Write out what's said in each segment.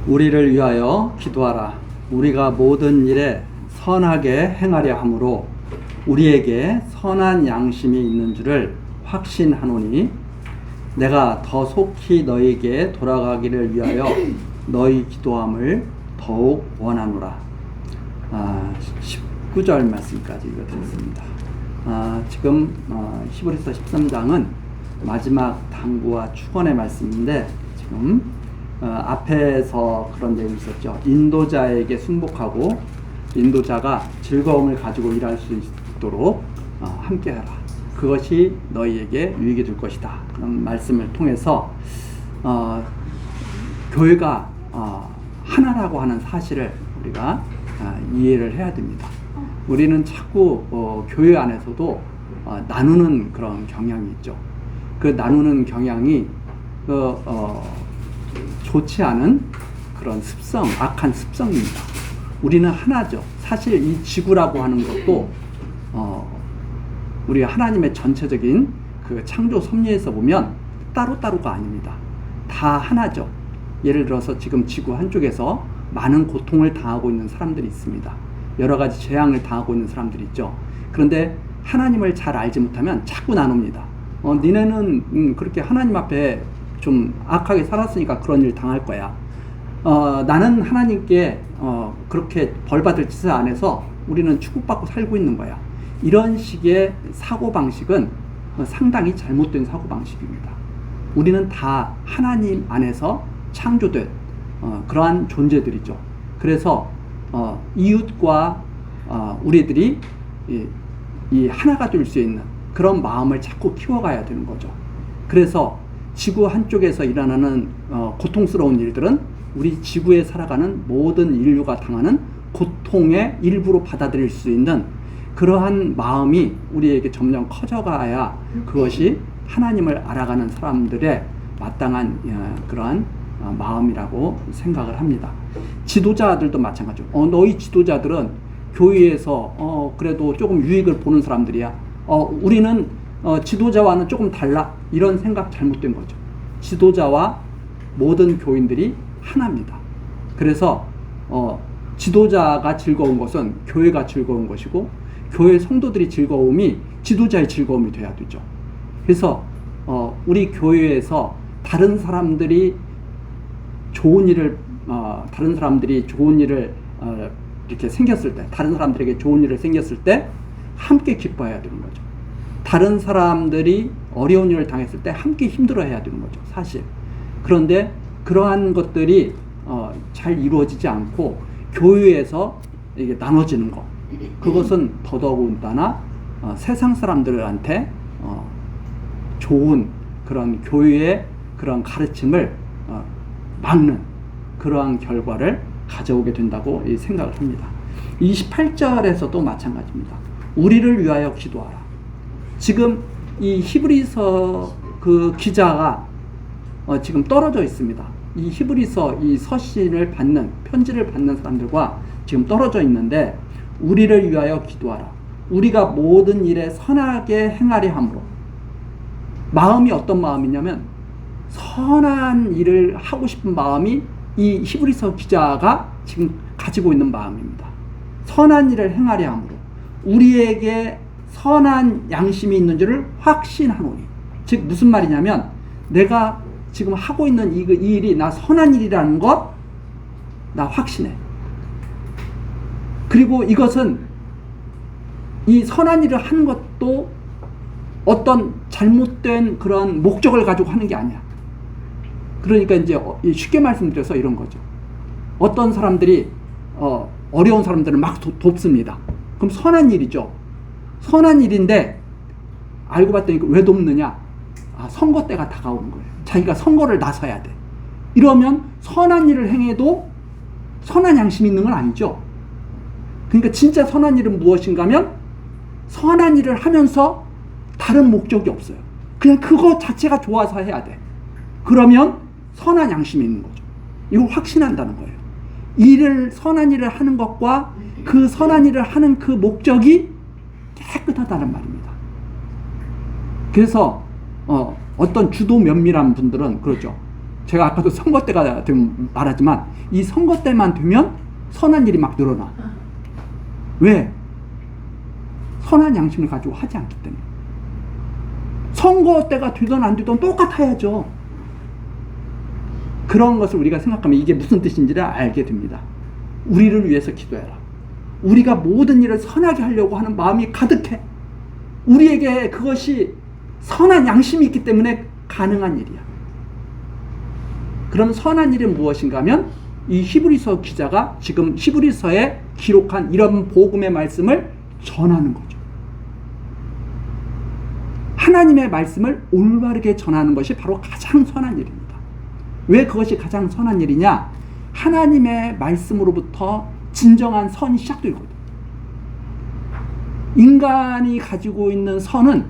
우리를 위하여 기도하라. 우리가 모든 일에 선하게 행하려 함으로 우리에게 선한 양심이 있는 줄을 확신하노니 내가 더 속히 너희에게 돌아가기를 위하여 너희 기도함을 더욱 원하노라. 19절 말씀까지 읽어드렸습니다. 지금 히브리서 13장은 마지막 당부와 축원의 말씀인데, 지금 앞에서 그런 내용이 있었죠. 인도자에게 순복하고 인도자가 즐거움을 가지고 일할 수 있도록 함께하라. 그것이 너희에게 유익이 될 것이다. 그런 말씀을 통해서 교회가 하나라고 하는 사실을 우리가 이해를 해야 됩니다. 우리는 자꾸 교회 안에서도 나누는 그런 경향이 있죠. 그 나누는 경향이 좋지 않은 그런 습성, 악한 습성입니다. 우리는 하나죠. 사실 이 지구라고 하는 것도 우리 하나님의 전체적인 그 창조 섭리에서 보면 따로따로가 아닙니다. 다 하나죠. 예를 들어서 지금 지구 한쪽에서 많은 고통을 당하고 있는 사람들이 있습니다. 여러 가지 재앙을 당하고 있는 사람들이 있죠. 그런데 하나님을 잘 알지 못하면 자꾸 나눕니다. 니네는 그렇게 하나님 앞에 좀 악하게 살았으니까 그런 일 당할 거야. 나는 하나님께 그렇게 벌받을 짓을 안 해서 우리는 축복받고 살고 있는 거야. 이런 식의 사고방식은 상당히 잘못된 사고방식입니다. 우리는 다 하나님 안에서 창조된 그러한 존재들이죠. 그래서 이웃과 우리들이 이 하나가 될 수 있는 그런 마음을 자꾸 키워가야 되는 거죠. 그래서 지구 한쪽에서 일어나는 고통스러운 일들은 우리 지구에 살아가는 모든 인류가 당하는 고통의 일부로 받아들일 수 있는 그러한 마음이 우리에게 점점 커져가야 그것이 하나님을 알아가는 사람들의 마땅한 그러한 마음이라고 생각을 합니다. 지도자들도 마찬가지죠. 너희 지도자들은 교회에서 그래도 조금 유익을 보는 사람들이야. 우리는 지도자와는 조금 달라. 이런 생각 잘못된 거죠. 지도자와 모든 교인들이 하나입니다. 그래서 지도자가 즐거운 것은 교회가 즐거운 것이고, 교회 성도들이 즐거움이 지도자의 즐거움이 돼야 되죠. 그래서 우리 교회에서 다른 사람들이 좋은 일을 이렇게 생겼을 때, 다른 사람들에게 좋은 일을 생겼을 때 함께 기뻐해야 되는 거죠. 다른 사람들이 어려운 일을 당했을 때 함께 힘들어해야 되는 거죠, 사실. 그런데 그러한 것들이 잘 이루어지지 않고 교회에서 이게 나눠지는 것, 그것은 더더군다나 세상 사람들한테 좋은 그런 교회의 그런 가르침을 막는 그러한 결과를 가져오게 된다고 생각을 합니다. 28절에서도 마찬가지입니다. 우리를 위하여 기도하라. 지금 이 히브리서 그 기자가 지금 떨어져 있습니다. 이 히브리서 이 서신을 받는, 편지를 받는 사람들과 지금 떨어져 있는데, 우리를 위하여 기도하라. 우리가 모든 일에 선하게 행하려 함으로. 마음이 어떤 마음이냐면 선한 일을 하고 싶은 마음이 이 히브리서 기자가 지금 가지고 있는 마음입니다. 선한 일을 행하려 함으로 우리에게 선한 양심이 있는 줄을 확신하노니. 즉 무슨 말이냐면, 내가 지금 하고 있는 이 일이 나 선한 일이라는 것 나 확신해. 그리고 이것은 이 선한 일을 하는 것도 어떤 잘못된 그런 목적을 가지고 하는 게 아니야. 그러니까 이제 쉽게 말씀드려서 이런 거죠. 어떤 사람들이 어려운 사람들을 막 돕습니다. 그럼 선한 일이죠. 선한 일인데 알고 봤더니 왜 돕느냐? 선거 때가 다가오는 거예요. 자기가 선거를 나서야 돼. 이러면 선한 일을 행해도 선한 양심이 있는 건 아니죠. 그러니까 진짜 선한 일은 무엇인가 하면 선한 일을 하면서 다른 목적이 없어요. 그냥 그거 자체가 좋아서 해야 돼. 그러면 선한 양심이 있는 거죠. 이걸 확신한다는 거예요. 선한 일을 하는 것과 그 선한 일을 하는 그 목적이 깨끗하다는 말입니다. 그래서 어떤 주도 면밀한 분들은 그러죠. 제가 아까도 선거 때가 되면 말하지만 이 선거 때만 되면 선한 일이 막 늘어나. 왜? 선한 양심을 가지고 하지 않기 때문에. 선거 때가 되든 안 되든 똑같아야죠. 그런 것을 우리가 생각하면 이게 무슨 뜻인지를 알게 됩니다. 우리를 위해서 기도해라. 우리가 모든 일을 선하게 하려고 하는 마음이 가득해. 우리에게 그것이 선한 양심이 있기 때문에 가능한 일이야. 그럼 선한 일은 무엇인가 하면 이 히브리서 기자가 지금 히브리서에 기록한 이런 복음의 말씀을 전하는 거죠. 하나님의 말씀을 올바르게 전하는 것이 바로 가장 선한 일입니다. 왜 그것이 가장 선한 일이냐? 하나님의 말씀으로부터 진정한 선이 시작되거든요. 인간이 가지고 있는 선은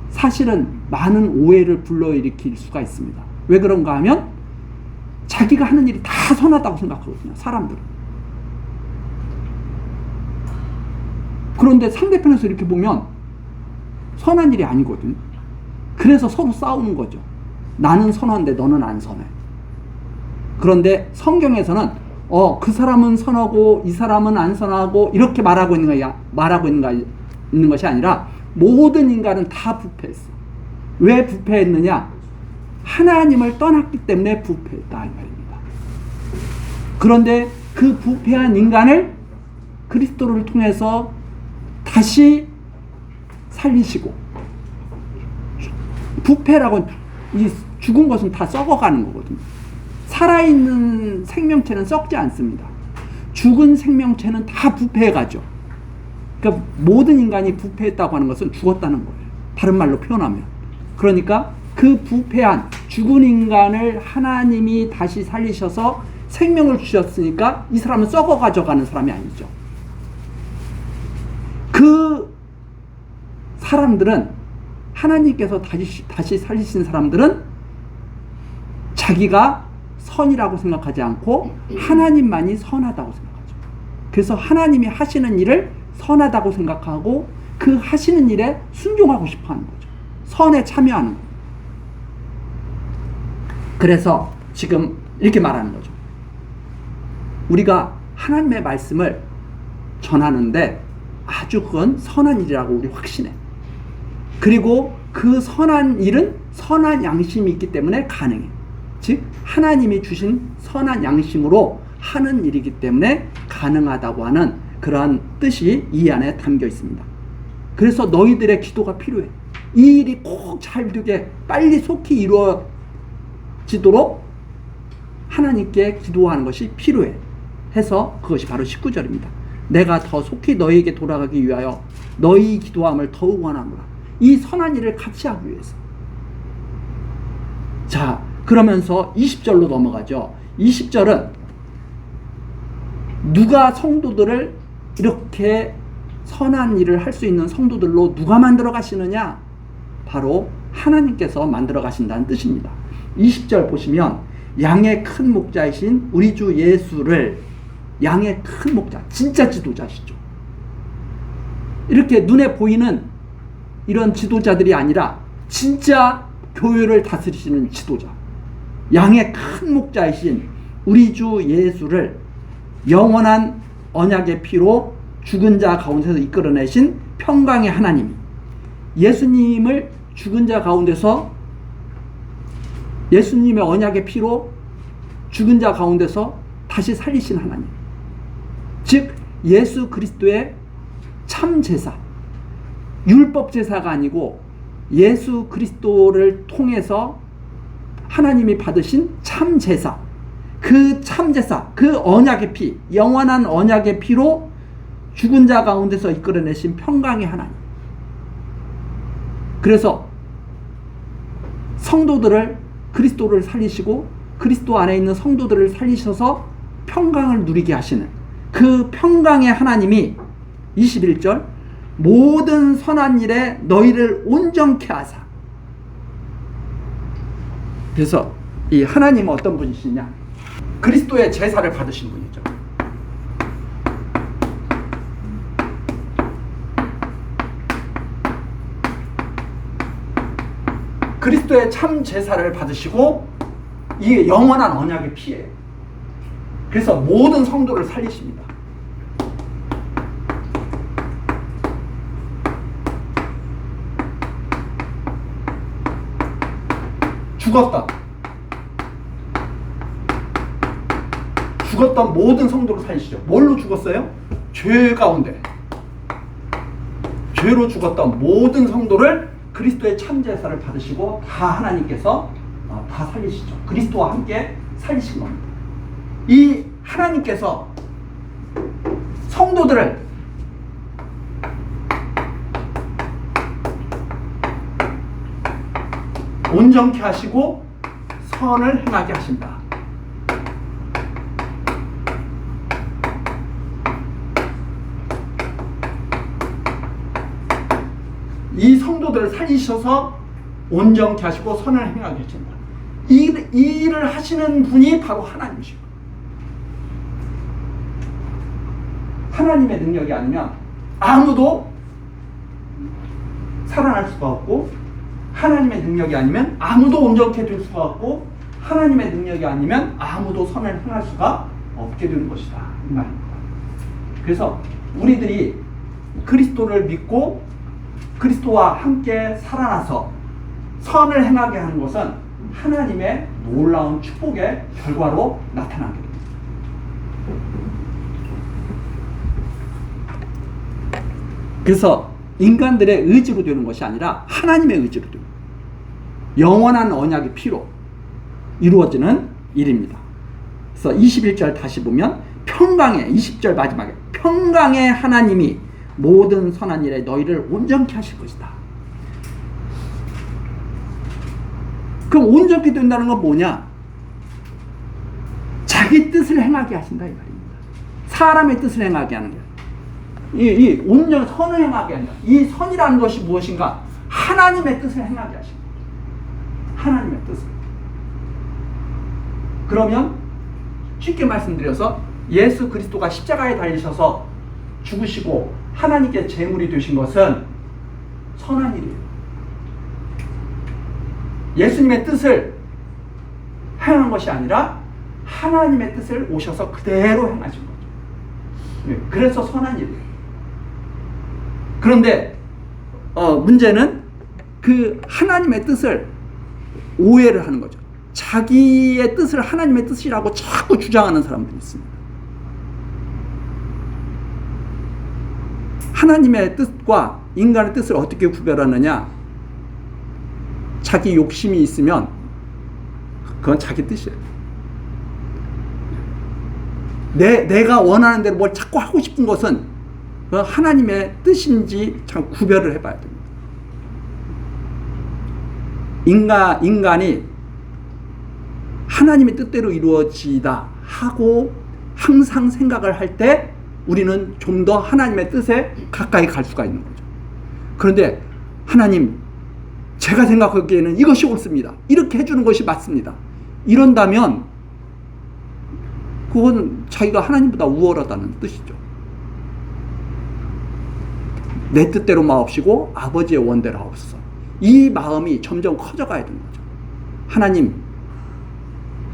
사실은 많은 오해를 불러일으킬 수가 있습니다. 왜 그런가 하면 자기가 하는 일이 다 선하다고 생각하거든요. 사람들은. 그런데 상대편에서 이렇게 보면 선한 일이 아니거든요. 그래서 서로 싸우는 거죠. 나는 선한데 너는 안 선해. 그런데 성경에서는 그 사람은 선하고 이 사람은 안 선하고 이렇게 말하고 있는 것이 아니라 모든 인간은 다 부패했어. 왜 부패했느냐? 하나님을 떠났기 때문에 부패했다 이 말입니다. 그런데 그 부패한 인간을 그리스도를 통해서 다시 살리시고, 부패라고 이 죽은 것은 다 썩어가는 거거든요. 살아있는 생명체는 썩지 않습니다. 죽은 생명체는 다 부패해가죠. 그러니까 모든 인간이 부패했다고 하는 것은 죽었다는 거예요. 다른 말로 표현하면. 그러니까 그 부패한 죽은 인간을 하나님이 다시 살리셔서 생명을 주셨으니까 이 사람은 썩어 가져가는 사람이 아니죠. 그 사람들은 하나님께서 다시 살리신 사람들은 자기가 선이라고 생각하지 않고 하나님만이 선하다고 생각하죠. 그래서 하나님이 하시는 일을 선하다고 생각하고 그 하시는 일에 순종하고 싶어 하는 거죠. 선에 참여하는 거예요. 그래서 지금 이렇게 말하는 거죠. 우리가 하나님의 말씀을 전하는데 아주 그건 선한 일이라고 우리 확신해. 그리고 그 선한 일은 선한 양심이 있기 때문에 가능해. 즉 하나님이 주신 선한 양심으로 하는 일이기 때문에 가능하다고 하는 그러한 뜻이 이 안에 담겨 있습니다. 그래서 너희들의 기도가 필요해. 이 일이 꼭 잘 되게 빨리 속히 이루어지도록 하나님께 기도하는 것이 필요해. 해서 그것이 바로 19절입니다. 내가 더 속히 너희에게 돌아가기 위하여 너희 기도함을 더욱 원하노라. 이 선한 일을 같이 하기 위해서. 자, 그러면서 20절로 넘어가죠. 20절은 누가 성도들을 이렇게 선한 일을 할 수 있는 성도들로 누가 만들어 가시느냐? 바로 하나님께서 만들어 가신다는 뜻입니다. 20절 보시면 양의 큰 목자이신 우리 주 예수를, 양의 큰 목자, 진짜 지도자시죠. 이렇게 눈에 보이는 이런 지도자들이 아니라 진짜 교회를 다스리시는 지도자, 양의 큰 목자이신 우리 주 예수를 영원한 언약의 피로 죽은 자 가운데서 이끌어내신 평강의 하나님이, 예수님을 죽은 자 가운데서, 예수님의 언약의 피로 죽은 자 가운데서 다시 살리신 하나님, 즉 예수 그리스도의 참 제사, 율법 제사가 아니고 예수 그리스도를 통해서 하나님이 받으신 참 제사, 그 참 제사, 그 언약의 피, 영원한 언약의 피로 죽은 자 가운데서 이끌어내신 평강의 하나님. 그래서 성도들을, 그리스도를 살리시고 그리스도 안에 있는 성도들을 살리셔서 평강을 누리게 하시는 그 평강의 하나님이 21절 모든 선한 일에 너희를 온전케 하사. 그래서 이 하나님은 어떤 분이시냐? 그리스도의 제사를 받으신 분이죠. 그리스도의 참 제사를 받으시고 이게 영원한 언약의 피예요. 그래서 모든 성도를 살리십니다. 죽었던 모든 성도를 살리시죠. 뭘로 죽었어요? 죄 가운데. 죄로 죽었던 모든 성도를 그리스도의 참제사를 받으시고 다 하나님께서 다 살리시죠. 그리스도와 함께 살리신 겁니다. 이 하나님께서 성도들을 온전케 하시고 선을 행하게 하신다. 이 성도들을 살리셔서 온전케 하시고 선을 행하게 하신다. 이 일을 하시는 분이 바로 하나님이시고, 하나님의 능력이 아니면 아무도 살아날 수가 없고, 하나님의 능력이 아니면 아무도 온전케 될 수가 없고, 하나님의 능력이 아니면 아무도 선을 행할 수가 없게 되는 것이다, 이 말입니다. 그래서 우리들이 그리스도를 믿고 그리스도와 함께 살아나서 선을 행하게 하는 것은 하나님의 놀라운 축복의 결과로 나타나게 됩니다. 그래서 인간들의 의지로 되는 것이 아니라 하나님의 의지로 됩니다. 영원한 언약의 피로 이루어지는 일입니다. 그래서 21절 다시 보면 평강의 20절 마지막에 평강의 하나님이 모든 선한 일에 너희를 온전케 하실 것이다. 그럼 온전케 된다는 건 뭐냐? 자기 뜻을 행하게 하신다 이 말입니다. 사람의 뜻을 행하게 하는 거예요. 이 온전 선을 행하게 한다. 이 선이라는 것이 무엇인가? 하나님의 뜻을 행하게 하신 거예요. 하나님의 뜻을. 그러면 쉽게 말씀드려서 예수 그리스도가 십자가에 달리셔서 죽으시고 하나님께 제물이 되신 것은 선한 일이에요. 예수님의 뜻을 행한 것이 아니라 하나님의 뜻을 오셔서 그대로 행하신 거죠. 그래서 선한 일이에요. 그런데 문제는 그 하나님의 뜻을 오해를 하는 거죠. 자기의 뜻을 하나님의 뜻이라고 자꾸 주장하는 사람들이 있습니다. 하나님의 뜻과 인간의 뜻을 어떻게 구별하느냐? 자기 욕심이 있으면 그건 자기 뜻이에요. 내가 원하는 대로 뭘 자꾸 하고 싶은 것은 하나님의 뜻인지 참 구별을 해봐야 됩니다. 인간이 하나님의 뜻대로 이루어지다 하고 항상 생각을 할 때 우리는 좀 더 하나님의 뜻에 가까이 갈 수가 있는 거죠. 그런데 하나님, 제가 생각하기에는 이것이 옳습니다. 이렇게 해주는 것이 맞습니다. 이런다면 그건 자기가 하나님보다 우월하다는 뜻이죠. 내 뜻대로 마옵시고 아버지의 원대로 하옵소서. 이 마음이 점점 커져가야 되는 거죠. 하나님,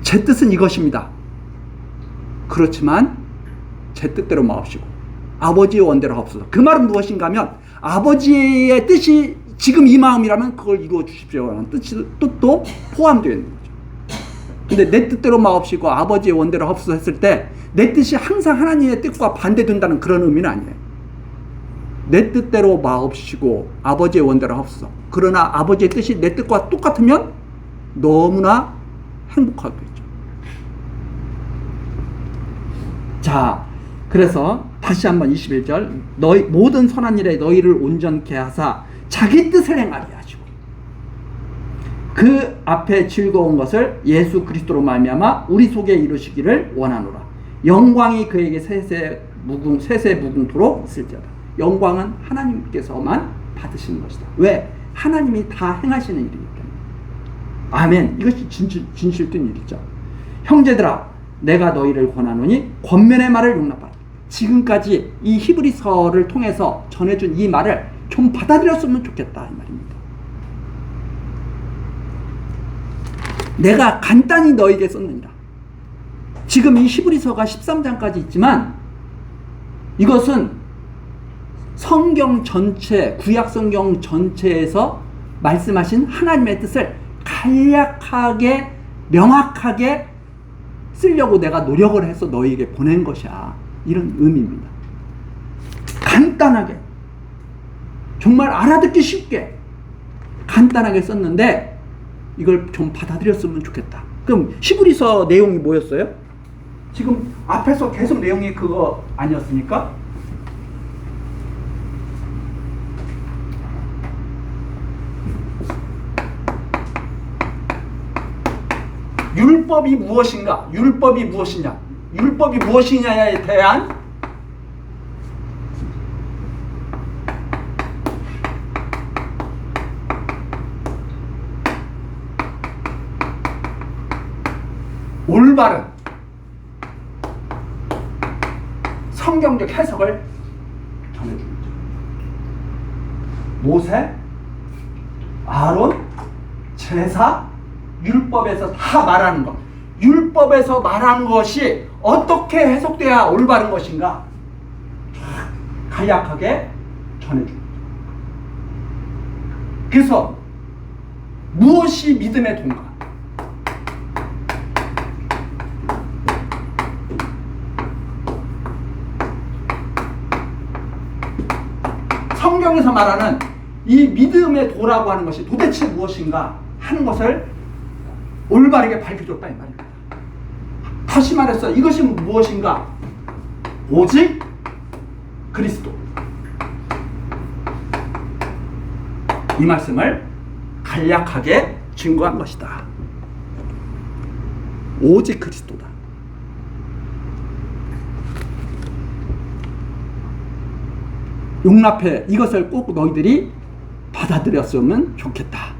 제 뜻은 이것입니다. 그렇지만 제 뜻대로 마옵시고 아버지의 원대로 하옵소서. 그 말은 무엇인가 하면 아버지의 뜻이 지금 이 마음이라면 그걸 이루어 주십시오라는 뜻도 포함되어 있는 거죠. 근데 내 뜻대로 마옵시고 아버지의 원대로 하옵소서 했을 때 내 뜻이 항상 하나님의 뜻과 반대된다는 그런 의미는 아니에요. 내 뜻대로 마옵시고 아버지의 원대로 하옵소서. 그러나 아버지의 뜻이 내 뜻과 똑같으면 너무나 행복하겠죠. 자, 그래서 다시 한번 21절 너희 모든 선한 일에 너희를 온전케 하사 자기 뜻을 행하게 하시고 그 앞에 즐거운 것을 예수 그리스도로 말미암아 우리 속에 이루시기를 원하노라. 영광이 그에게 세세 무궁토록 있을지어다. 영광은 하나님께서만 받으시는 것이다. 왜? 하나님이 다 행하시는 일이기 때문에. 아멘. 이것이 진실된 일이죠. 형제들아, 내가 너희를 권하노니 권면의 말을 용납하라. 지금까지 이 히브리서를 통해서 전해준 이 말을 좀 받아들였으면 좋겠다 이 말입니다. 내가 간단히 너에게 썼느니라. 지금 이 히브리서가 13장까지 있지만 이것은 성경 전체, 구약 성경 전체에서 말씀하신 하나님의 뜻을 간략하게 명확하게 쓰려고 내가 노력을 해서 너희에게 보낸 것이야. 이런 의미입니다. 간단하게, 정말 알아듣기 쉽게 간단하게 썼는데 이걸 좀 받아들였으면 좋겠다. 그럼 히브리서 내용이 뭐였어요? 지금 앞에서 계속 내용이 그거 아니었습니까? 율법이 무엇인가? 율법이 무엇이냐? 율법이 무엇이냐에 대한 올바른 성경적 해석을 전해줍니다. 모세, 아론, 제사, 율법에서 다 말하는 것, 율법에서 말한 것이 어떻게 해석돼야 올바른 것인가 간략하게 전해줍니다. 그래서 무엇이 믿음의 도인가? 성경에서 말하는 이 믿음의 도라고 하는 것이 도대체 무엇인가 하는 것을 올바르게 밝혀줬다 이 말입니다. 다시 말해서 이것이 무엇인가? 오직 그리스도. 이 말씀을 간략하게 증거한 것이다. 오직 그리스도다. 용납해. 이것을 꼭 너희들이 받아들였으면 좋겠다.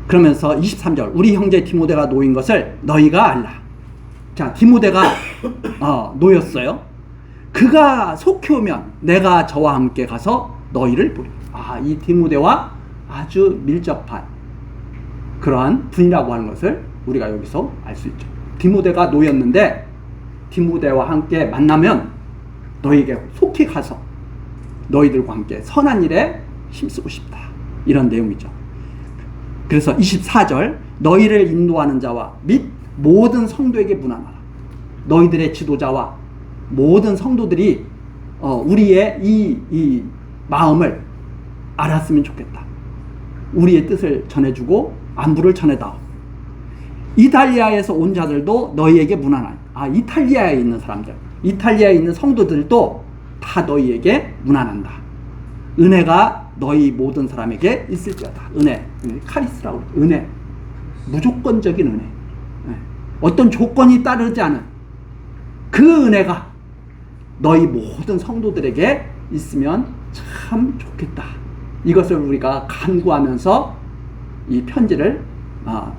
그러면서 23절 우리 형제 디모데가 놓인 것을 너희가 알라. 자, 디모데가 놓였어요. 그가 속히 오면 내가 저와 함께 가서 너희를 보리. 이 디모데와 아주 밀접한 그러한 분이라고 하는 것을 우리가 여기서 알 수 있죠. 디모데가 놓였는데 디모데와 함께 만나면 너희에게 속히 가서 너희들과 함께 선한 일에 힘쓰고 싶다. 이런 내용이죠. 그래서 24절 너희를 인도하는 자와 및 모든 성도에게 문안하라. 너희들의 지도자와 모든 성도들이 우리의 이 마음을 알았으면 좋겠다. 우리의 뜻을 전해주고 안부를 전해다오. 이탈리아에서 온 자들도 너희에게 문안하라. 이탈리아에 있는 사람들, 이탈리아에 있는 성도들도 다 너희에게 문안한다. 은혜가 너희 모든 사람에게 있을지어다. 은혜, 카리스라고 은혜, 무조건적인 은혜. 어떤 조건이 따르지 않은 그 은혜가 너희 모든 성도들에게 있으면 참 좋겠다. 이것을 우리가 간구하면서 이 편지를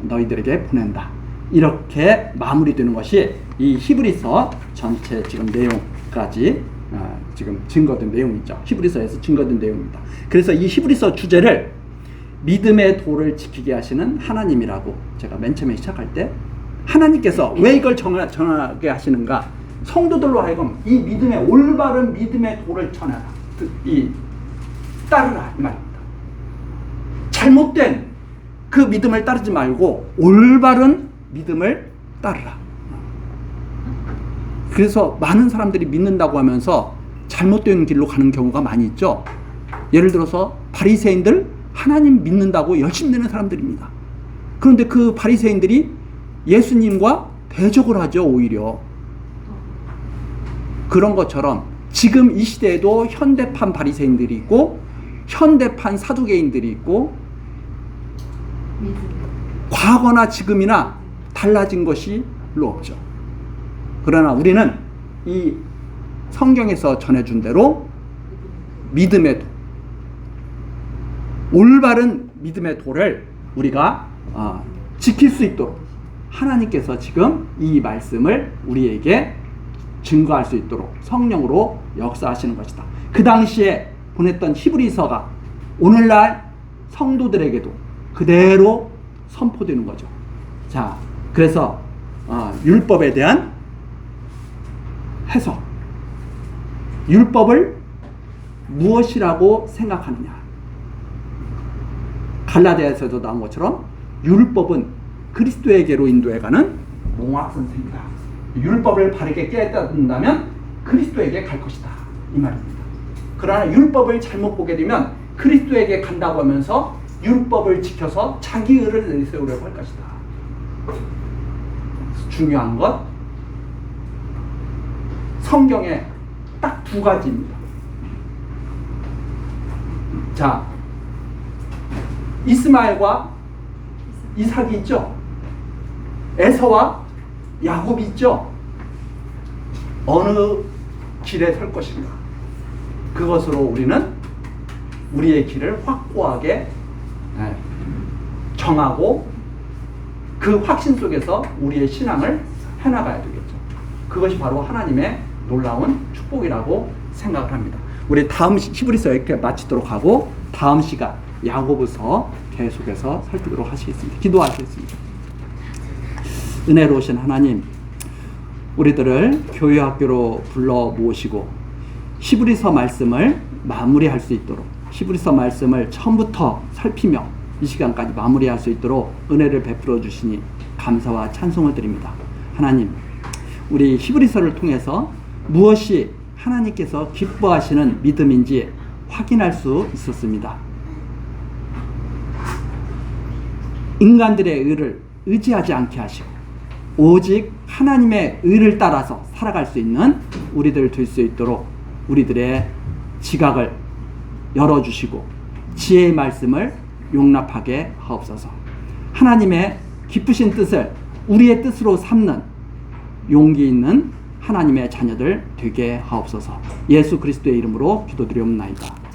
너희들에게 보낸다. 이렇게 마무리되는 것이 이 히브리서 전체 지금 내용까지 지금 증거된 내용이죠. 히브리서에서 증거된 내용입니다. 그래서 이 히브리서 주제를 믿음의 도를 지키게 하시는 하나님이라고 제가 맨 처음에 시작할 때 하나님께서 왜 이걸 정하게 하시는가? 성도들로 하여금 이 믿음의 올바른 믿음의 도를 전하라. 따르라 이 말입니다. 잘못된 그 믿음을 따르지 말고 올바른 믿음을 따르라. 그래서 많은 사람들이 믿는다고 하면서 잘못된 길로 가는 경우가 많이 있죠. 예를 들어서 바리새인들 하나님 믿는다고 열심히 되는 사람들입니다. 그런데 그 바리새인들이 예수님과 대적을 하죠. 오히려 그런 것처럼 지금 이 시대에도 현대판 바리새인들이 있고 현대판 사두개인들이 있고 과거나 지금이나 달라진 것이 별로 없죠. 그러나 우리는 이 성경에서 전해준 대로 믿음의 도, 올바른 믿음의 도를 우리가 지킬 수 있도록 하나님께서 지금 이 말씀을 우리에게 증거할 수 있도록 성령으로 역사하시는 것이다. 그 당시에 보냈던 히브리서가 오늘날 성도들에게도 그대로 선포되는 거죠. 자, 그래서 율법에 대한 해석. 율법을 무엇이라고 생각하느냐. 갈라디아에서도 나온 것처럼 율법은 그리스도에게로 인도해가는 몽학선생이다. 율법을 바르게 깨닫는다면 그리스도에게 갈 것이다. 이 말입니다. 그러나 율법을 잘못 보게 되면 그리스도에게 간다고 하면서 율법을 지켜서 자기 의를 내세우려고 할 것이다. 중요한 것, 성경에 딱 두 가지입니다. 자, 이스마엘과 이삭이 있죠. 에서와 야곱이 있죠. 어느 길에 설 것인가. 그것으로 우리는 우리의 길을 확고하게 정하고 그 확신 속에서 우리의 신앙을 해나가야 되겠죠. 그것이 바로 하나님의 놀라운 축복이라고 생각을 합니다. 우리 다음 히브리서 이렇게 마치도록 하고 다음 시간 야고보서 계속해서 살피도록 하시겠습니다. 기도하시겠습니다. 은혜로우신 하나님, 우리들을 교회 학교로 불러 모으시고 히브리서 말씀을 마무리할 수 있도록, 히브리서 말씀을 처음부터 살피며 이 시간까지 마무리할 수 있도록 은혜를 베풀어 주시니 감사와 찬송을 드립니다. 하나님, 우리 히브리서를 통해서 무엇이 하나님께서 기뻐하시는 믿음인지 확인할 수 있었습니다. 인간들의 의를 의지하지 않게 하시고 오직 하나님의 의를 따라서 살아갈 수 있는 우리들 될 수 있도록 우리들의 지각을 열어주시고 지혜의 말씀을 용납하게 하옵소서. 하나님의 기쁘신 뜻을 우리의 뜻으로 삼는 용기 있는 하나님의 자녀들 되게 하옵소서. 예수 그리스도의 이름으로 기도드리옵나이다.